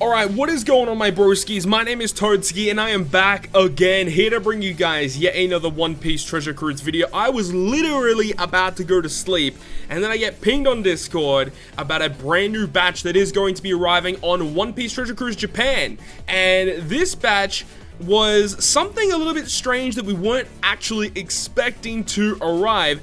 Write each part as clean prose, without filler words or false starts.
Alright, what is going on, my broskiis? My name is Toadskii and I am back again, here to bring you guys yet another One Piece Treasure Cruise video. I was literally about to go to sleep and then I get pinged on Discord about a brand new batch that is going to be arriving on One Piece Treasure Cruise Japan. And this batch was something a little bit strange that we weren't actually expecting to arrive.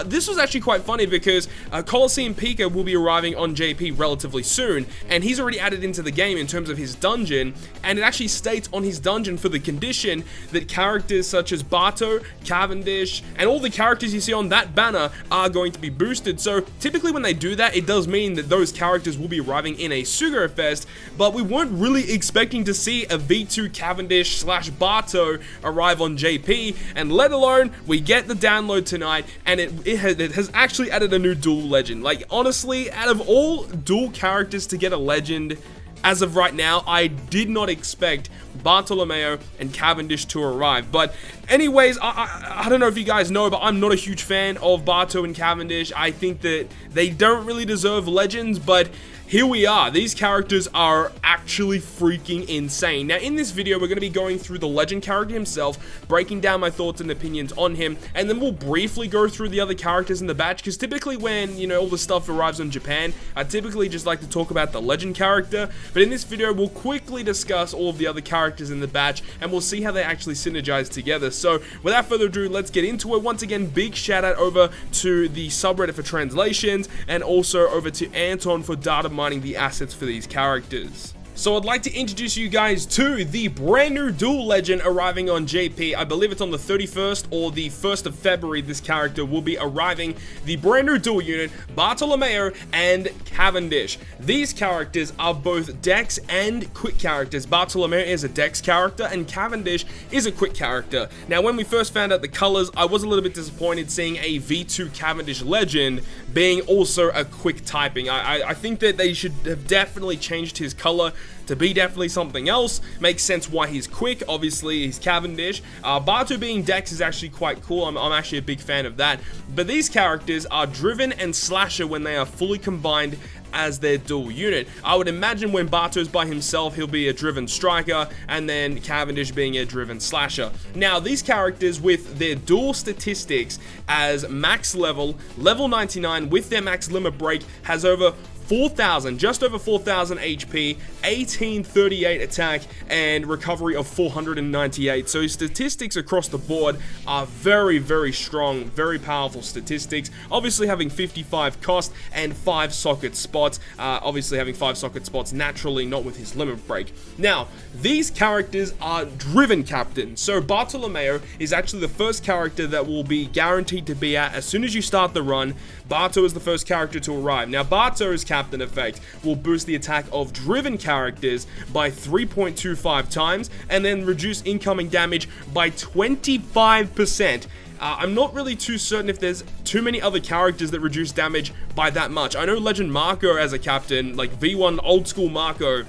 This was actually quite funny because Colosseum Pika will be arriving on JP relatively soon, and he's already added into the game in terms of his dungeon, and it actually states on his dungeon for the condition that characters such as BARTO, Cavendish, and all the characters you see on that banner are going to be boosted. So typically when they do that, it does mean that those characters will be arriving in a Sugaro Fest, but we weren't really expecting to see a V2 Cavendish / BARTO arrive on JP, and let alone we get the download tonight, and it has actually added a new dual legend. Like, honestly, out of all dual characters to get a legend as of right now, I did not expect Bartolomeo and Cavendish to arrive. But anyways, I don't know if you guys know, but I'm not a huge fan of Barto and Cavendish. I think that they don't really deserve legends, but here we are. These characters are actually freaking insane. Now, in this video, we're going to be going through the legend character himself, breaking down my thoughts and opinions on him, and then we'll briefly go through the other characters in the batch, because typically when, you know, all the stuff arrives on Japan, I typically just like to talk about the legend character, but in this video, we'll quickly discuss all of the other characters in the batch, and we'll see how they actually synergize together. So, without further ado, let's get into it. Once again, big shout out over to the subreddit for translations, and also over to Anton for data mining the assets for these characters. So I'd like to introduce you guys to the brand new dual legend arriving on JP. I believe it's on the 31st or the 1st of February this character will be arriving. The brand new dual unit, Bartolomeo and Cavendish. These characters are both Dex and quick characters. Bartolomeo is a Dex character and Cavendish is a quick character. Now, when we first found out the colors, I was a little bit disappointed seeing a V2 Cavendish legend being also a quick typing. I think that they should have definitely changed his color to be definitely something else. Makes sense why he's quick. Obviously, he's Cavendish. Barto being Dex is actually quite cool. I'm actually a big fan of that. But these characters are driven and slasher when they are fully combined as their dual unit. I would imagine when Barto's by himself, he'll be a driven striker, and then Cavendish being a driven slasher. Now, these characters with their dual statistics as max level 99 with their max limit break has over 4,000, just over 4,000 HP, 1838 attack, and recovery of 498. So statistics across the board are very, very strong, very powerful statistics. Obviously having 55 cost and 5 socket spots. Obviously having 5 socket spots naturally, not with his limit break. Now, these characters are driven captains. So Bartolomeo is actually the first character that will be guaranteed to be at as soon as you start the run. Barto is the first character to arrive. Now, Barto's captain effect will boost the attack of driven characters by 3.25 times and then reduce incoming damage by 25%. I'm not really too certain if there's too many other characters that reduce damage by that much. I know Legend Marco as a captain, like V1 old school Marco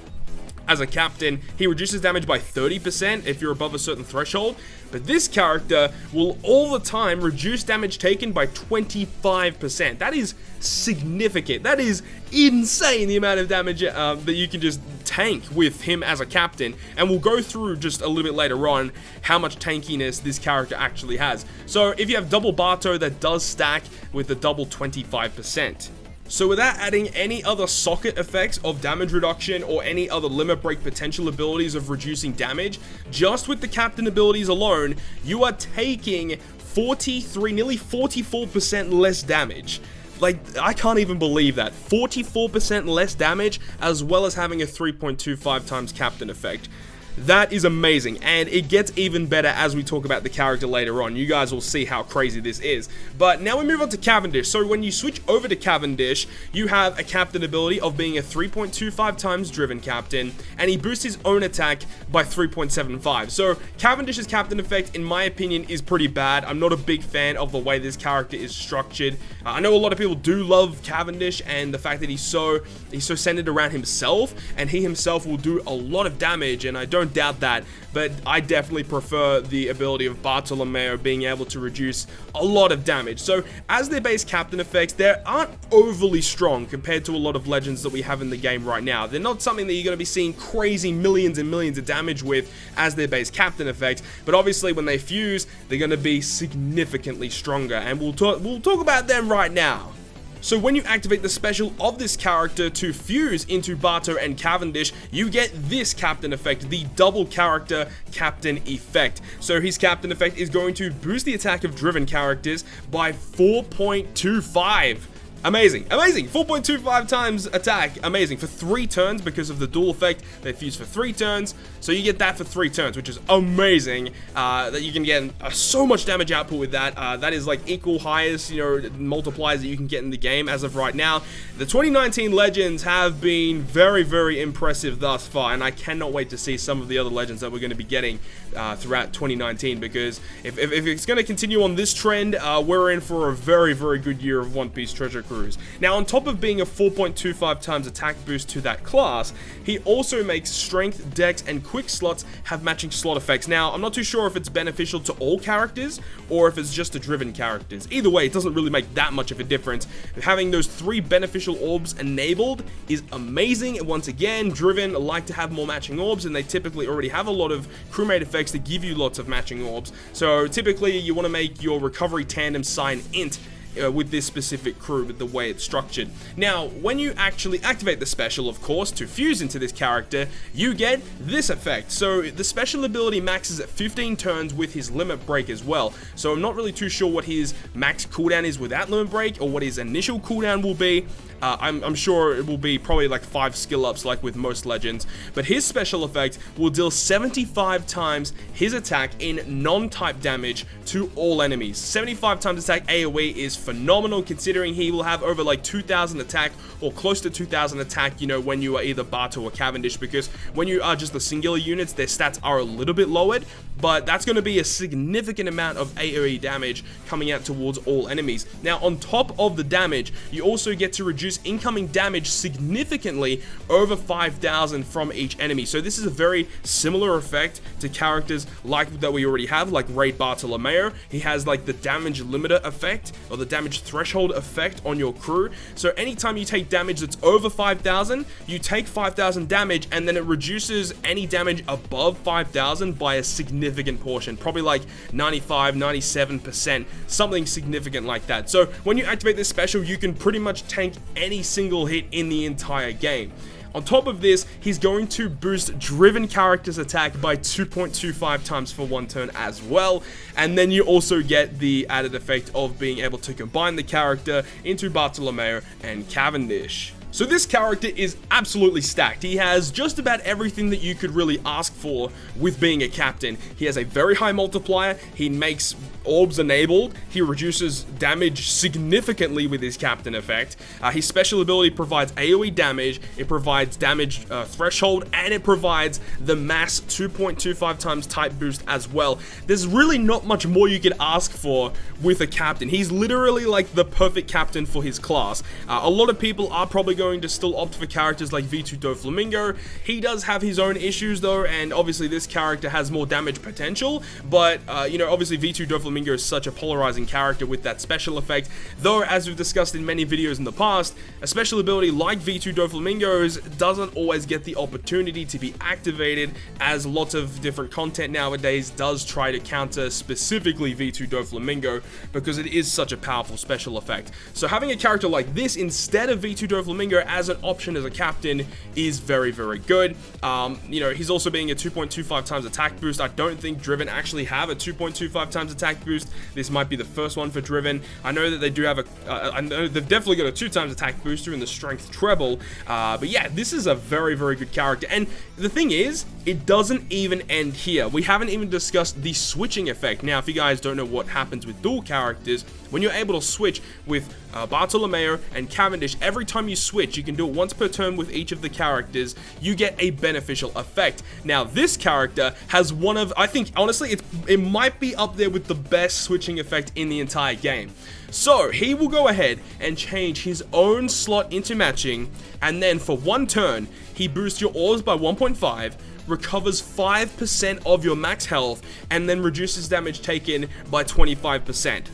as a captain, he reduces damage by 30% if you're above a certain threshold, but this character will all the time reduce damage taken by 25%. That is significant. That is insane, the amount of damage that you can just tank with him as a captain, and we'll go through just a little bit later on how much tankiness this character actually has. So if you have double Barto, that does stack with the double 25%. So without adding any other socket effects of damage reduction or any other limit break potential abilities of reducing damage, just with the captain abilities alone, you are taking 43, nearly 44% less damage. Like, I can't even believe that. 44% less damage, as well as having a 3.25 times captain effect. That is amazing, and it gets even better as we talk about the character later on. You guys will see how crazy this is. But now we move on to Cavendish. So when you switch over to Cavendish, you have a captain ability of being a 3.25 times driven captain, and he boosts his own attack by 3.75. So Cavendish's captain effect, in my opinion, is pretty bad. I'm not a big fan of the way this character is structured. I know a lot of people do love Cavendish and the fact that he's so centered around himself, and he himself will do a lot of damage, and I don't don't doubt that, but I definitely prefer the ability of Bartolomeo being able to reduce a lot of damage. So as their base captain effects, they aren't overly strong compared to a lot of legends that we have in the game right now. They're not something that you're going to be seeing crazy millions and millions of damage with as their base captain effect, but obviously when they fuse, they're going to be significantly stronger, and we'll talk about them right now. So when you activate the special of this character to fuse into Barto and Cavendish, you get this captain effect, the double character captain effect. So his captain effect is going to boost the attack of driven characters by 4.25. Amazing, amazing, 4.25 times attack, amazing, for 3 turns because of the dual effect. They fuse for 3 turns, so you get that for 3 turns, which is amazing, that you can get so much damage output with that. That is like equal highest, multipliers that you can get in the game as of right now. The 2019 legends have been very, very impressive thus far, and I cannot wait to see some of the other legends that we're going to be getting throughout 2019, because if it's going to continue on this trend, we're in for a very, very good year of One Piece Treasure Cruise. Now, on top of being a 4.25 times attack boost to that class, he also makes strength, dex, and quick slots have matching slot effects. Now, I'm not too sure if it's beneficial to all characters or if it's just to driven characters. Either way, it doesn't really make that much of a difference. Having those 3 beneficial orbs enabled is amazing. And once again, driven like to have more matching orbs, and they typically already have a lot of crewmate effects that give you lots of matching orbs. So typically, you want to make your recovery tandem sign int with this specific crew, with the way it's structured. Now, when you actually activate the special, of course, to fuse into this character, you get this effect. So the special ability maxes at 15 turns with his limit break as well. So I'm not really too sure what his max cooldown is without limit break, or what his initial cooldown will be. I'm sure it will be probably like 5 skill ups like with most legends, but his special effect will deal 75 times his attack in non-type damage to all enemies. 75 times attack AoE is phenomenal, considering he will have over like 2,000 attack, or close to 2,000 attack, when you are either Barto or Cavendish, because when you are just the singular units, their stats are a little bit lowered, but that's going to be a significant amount of AoE damage coming out towards all enemies. Now, on top of the damage, you also get to reduce incoming damage significantly over 5,000 from each enemy. So this is a very similar effect to characters like that we already have, like Raid Bartolomeo. He has like the damage limiter effect, or the damage threshold effect on your crew. So anytime you take damage that's over 5,000, you take 5,000 damage, and then it reduces any damage above 5,000 by a significant portion, probably like 95, 97%, something significant like that. So when you activate this special, you can pretty much tank any single hit in the entire game. On top of this, he's going to boost driven characters' attack by 2.25 times for 1 turn as well. And then you also get the added effect of being able to combine the character into Bartolomeo and Cavendish. So this character is absolutely stacked. He has just about everything that you could really ask for with being a captain. He has a very high multiplier, he makes orbs enabled, he reduces damage significantly with his captain effect, his special ability provides AoE damage, it provides damage threshold, and it provides the mass 2.25 times type boost as well. There's really not much more you could ask for with a captain. He's literally like the perfect captain for his class. A lot of people are probably going to still opt for characters like V2 Doflamingo. He does have his own issues though, and obviously this character has more damage potential, but obviously V2 Doflamingo is such a polarizing character with that special effect, though as we've discussed in many videos in the past, a special ability like V2 Doflamingo's doesn't always get the opportunity to be activated, as lots of different content nowadays does try to counter specifically V2 Doflamingo, because it is such a powerful special effect. So having a character like this instead of V2 Doflamingo as an option as a captain is very, very good. He's also being a 2.25 times attack boost. I don't think Driven actually have a 2.25 times attack boost. This might be the first one for Driven. I know that they do have I know they've definitely got a 2 times attack booster in the strength treble, but yeah, this is a very, very good character. And the thing is, it doesn't even end here. We haven't even discussed the switching effect. Now, if you guys don't know what happens with dual characters, when you're able to switch with Bartolomeo and Cavendish, every time you switch, you can do it once per turn with each of the characters, you get a beneficial effect. Now, this character has one of, I think, honestly, it might be up there with the best switching effect in the entire game. So, he will go ahead and change his own slot into matching, and then for one turn, he boosts your orbs by 1.5, recovers 5% of your max health, and then reduces damage taken by 25%.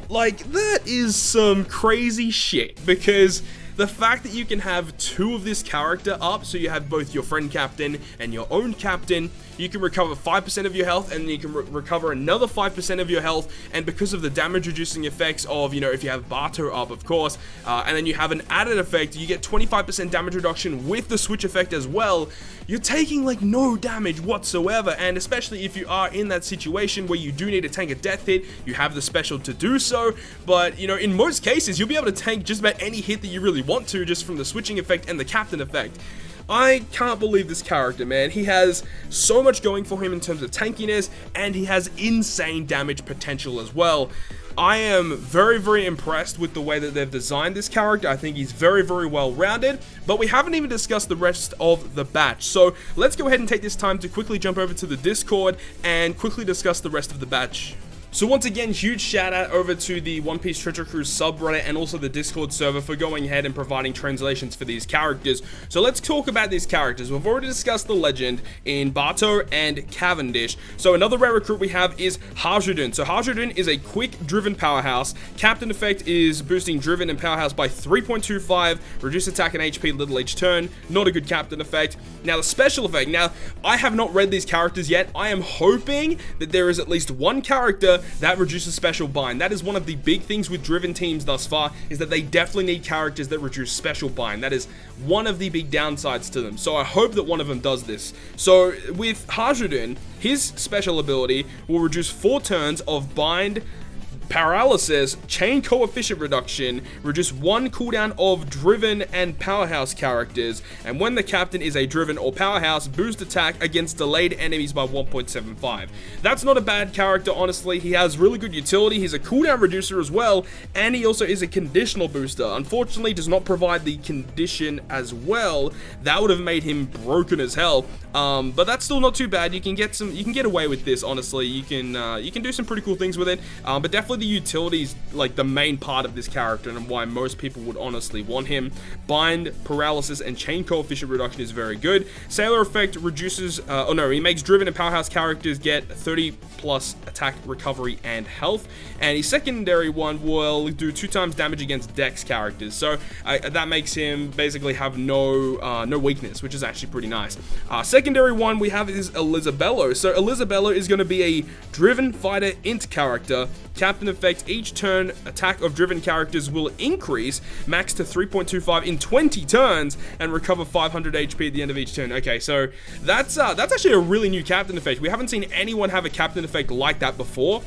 Like, that is some crazy shit, because the fact that you can have two of this character up, so you have both your friend captain and your own captain, you can recover 5% of your health, and then you can recover another 5% of your health, and because of the damage reducing effects of, you know, if you have Barto up, of course, and then you have an added effect, you get 25% damage reduction with the switch effect as well, you're taking like no damage whatsoever. And especially if you are in that situation where you do need to tank a death hit, you have the special to do so, but you know, in most cases, you'll be able to tank just about any hit that you really want to, just from the switching effect and the captain effect. I can't believe this character, man. He has so much going for him in terms of tankiness, and he has insane damage potential as well. I am very, very impressed with the way that they've designed this character. I think he's very, very well rounded, but we haven't even discussed the rest of the batch. So let's go ahead and take this time to quickly jump over to the Discord and quickly discuss the rest of the batch. So once again, huge shout out over to the One Piece Treasure Cruise subreddit and also the Discord server for going ahead and providing translations for these characters. So let's talk about these characters. We've already discussed the legend in Barto and Cavendish. So another rare recruit we have is Hajudin. So Hajudin is a quick driven powerhouse. Captain effect is boosting driven and powerhouse by 3.25, reduce attack and HP little each turn. Not a good captain effect. Now the special effect. Now I have not read these characters yet. I am hoping that there is at least one character that reduces special bind. That is one of the big things with driven teams thus far, is that they definitely need characters that reduce special bind. That is one of the big downsides to them. So I hope that one of them does this. So with Hajudin, his special ability will reduce 4 turns of bind, paralysis, chain coefficient reduction, reduce 1 cooldown of driven and powerhouse characters, and when the captain is a driven or powerhouse, boost attack against delayed enemies by 1.75. That's not a bad character, honestly. He has really good utility. He's a cooldown reducer as well, and he also is a conditional booster. Unfortunately, does not provide the condition as well. That would have made him broken as hell. But that's still not too bad. You can get away with this, honestly. You can do some pretty cool things with it. But definitely the utility is like the main part of this character and why most people would honestly want him. Bind, paralysis, and chain coefficient reduction is very good. Sailor effect reduces, he makes driven and powerhouse characters get 30 plus attack, recovery, and health. And his secondary one will do 2 times damage against Dex characters. So that makes him basically have no weakness, which is actually pretty nice. Secondary one we have is Elizabello. So Elizabello is going to be a driven fighter int character. Captain effect, each turn attack of driven characters will increase max to 3.25 in 20 turns and recover 500 HP at the end of each turn. Okay, so that's actually a really new captain effect. We haven't seen anyone have a captain effect like that before.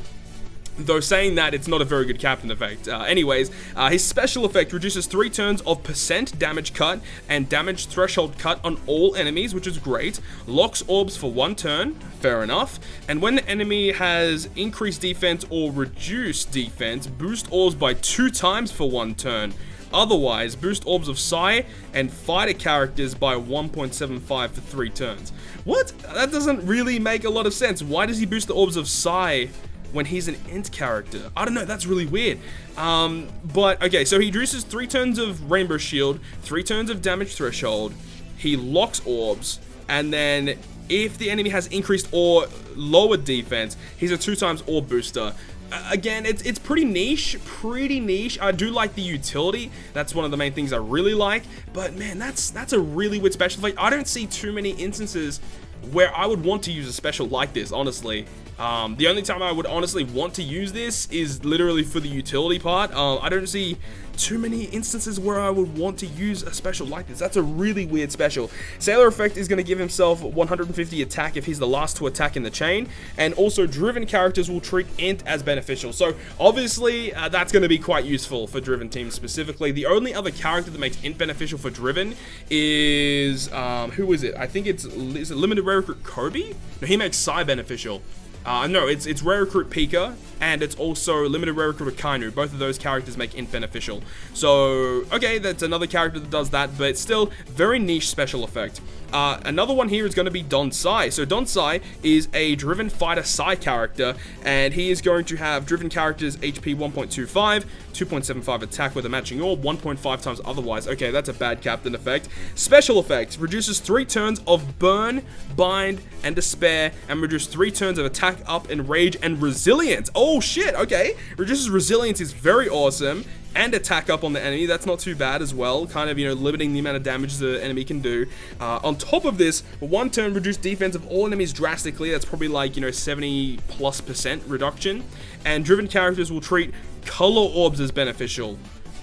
Though saying that, it's not a very good captain effect. Anyways, his special effect reduces 3 turns of percent damage cut and damage threshold cut on all enemies, which is great. Locks orbs for 1 turn, fair enough. And when the enemy has increased defense or reduced defense, boost orbs by 2 times for 1 turn. Otherwise, boost orbs of Psi and fighter characters by 1.75 for 3 turns. What? That doesn't really make a lot of sense. Why does he boost the orbs of Psi when he's an int character? I don't know, that's really weird. But okay, so he reduces 3 turns of Rainbow Shield, 3 turns of damage threshold, he locks orbs, and then if the enemy has increased or lowered defense, he's a 2 times orb booster. Again, it's pretty niche. I do like the utility. That's one of the main things I really like. But man, that's a really weird special effect. I don't see too many instances where I would want to use a special like this, honestly. The only time I would honestly want to use this is literally for the utility part. I don't see too many instances where I would want to use a special like this. That's a really weird special. Sailor effect is going to give himself 150 attack if he's the last to attack in the chain, and also driven characters will treat int as beneficial. So obviously that's going to be quite useful for driven teams specifically. The only other character that makes int beneficial for driven is who is it? I think is it limited rare recruit Kobe? No, he makes Psi beneficial. No, it's Rare Recruit Pika, and it's also Limited Rare Recruit Akainu. Both of those characters make Int beneficial. So, okay, that's another character that does that, but still, very niche special effect. Another one here is going to be Toadskii. So Toadskii is a Driven Fighter Psi character, and he is going to have Driven characters HP 1.25, 2.75 attack with a matching orb, 1.5 times otherwise. Okay, that's a bad captain effect. Special effects, reduces 3 turns of Burn, Bind, and Despair, and reduce 3 turns of attack up and rage and resilience. Oh shit, okay. Reduces resilience is very awesome. And attack up on the enemy, that's not too bad as well, kind of, you know, limiting the amount of damage the enemy can do. On top of this, 1 turn reduce defense of all enemies drastically, that's probably like, you know, 70+% reduction. And Driven characters will treat color orbs as beneficial.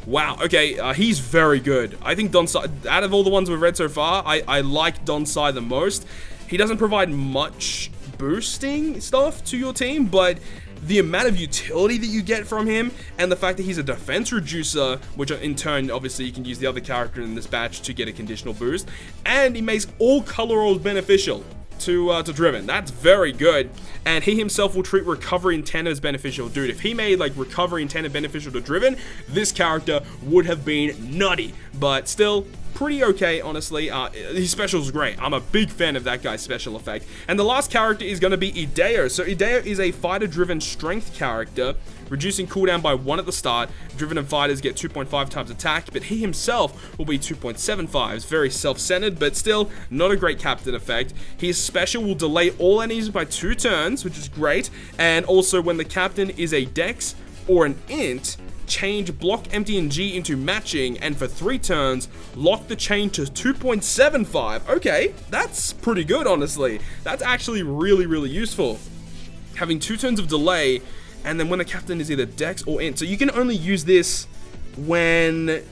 Wow, okay, he's very good. I think Toadskii, out of all the ones we've read so far, I like Toadskii the most. He doesn't provide much boosting stuff to your team, but the amount of utility that you get from him, and the fact that he's a defense reducer, which in turn, obviously, you can use the other character in this batch to get a conditional boost, and he makes all color orbs beneficial to Driven. That's very good. And he himself will treat Recovery and 10 as beneficial. Dude, if he made like Recovery and 10 beneficial to Driven, this character would have been nutty. But still, pretty okay, honestly. His special is great. I'm a big fan of that guy's special effect. And the last character is going to be Ideo. So Ideo is a fighter-driven strength character, reducing cooldown by 1 at the start. Driven and fighters get 2.5 times attack, but he himself will be 2.75. It's very self-centered, but still not a great captain effect. His special will delay all enemies by 2 turns, which is great. And also, when the captain is a Dex or an Int, change block, empty, and G into matching, and for 3 turns, lock the chain to 2.75. Okay, that's pretty good, honestly. That's actually really, really useful. Having 2 turns of delay, and then when the captain is either Dex or Int. So you can only use this when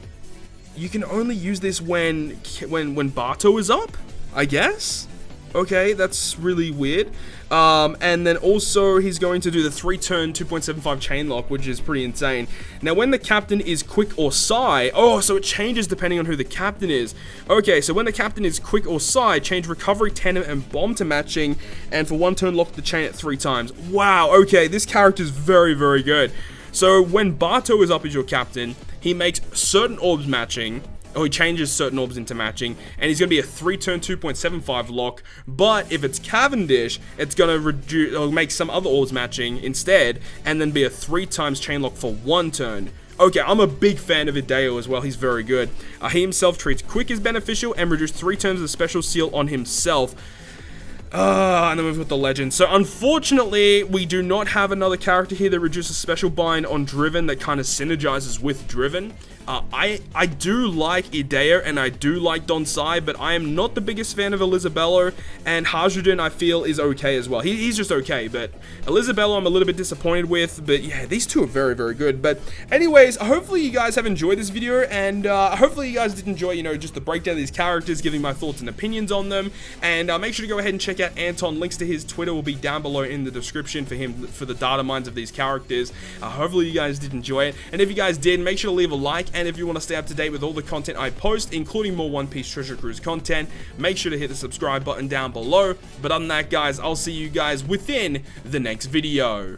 BARTO is up, I guess. Okay, that's really weird. And then also he's going to do the 3-turn 2.75 chain lock, which is pretty insane. Now, when the captain is Quick or Psi, oh, so it changes depending on who the captain is. Okay, so when the captain is Quick or Psi, change Recovery, Tandem, and Bomb to matching, and for 1 turn, lock the chain at 3 times. Wow, okay, this character is very, very good. So when BARTO is up as your captain, he makes certain orbs matching. Oh, he changes certain orbs into matching, and he's going to be a 3-turn 2.75 lock, but if it's Cavendish, it's going to reduce or make some other orbs matching instead, and then be a 3 times chain lock for 1 turn. Okay, I'm a big fan of Ideo as well. He's very good. He himself treats Quick as beneficial and reduce 3 turns of special seal on himself. And then we've got the legend. So unfortunately, we do not have another character here that reduces special bind on Driven that kind of synergizes with Driven. I do like Ideo and I do like Toadskii, but I am not the biggest fan of Elisabello, and Hajuden I feel is okay as well. He's just okay, but Elisabello I'm a little bit disappointed with, but yeah, these two are very, very good. But anyways, hopefully you guys have enjoyed this video, and hopefully you guys did enjoy, you know, just the breakdown of these characters, giving my thoughts and opinions on them, and make sure to go ahead and check out Anton. Links to his Twitter will be down below in the description for him, for the data mines of these characters. Hopefully you guys did enjoy it, and if you guys did, make sure to leave a like. And if you want to stay up to date with all the content I post, including more One Piece Treasure Cruise content, make sure to hit the subscribe button down below. But other than that, guys, I'll see you guys within the next video.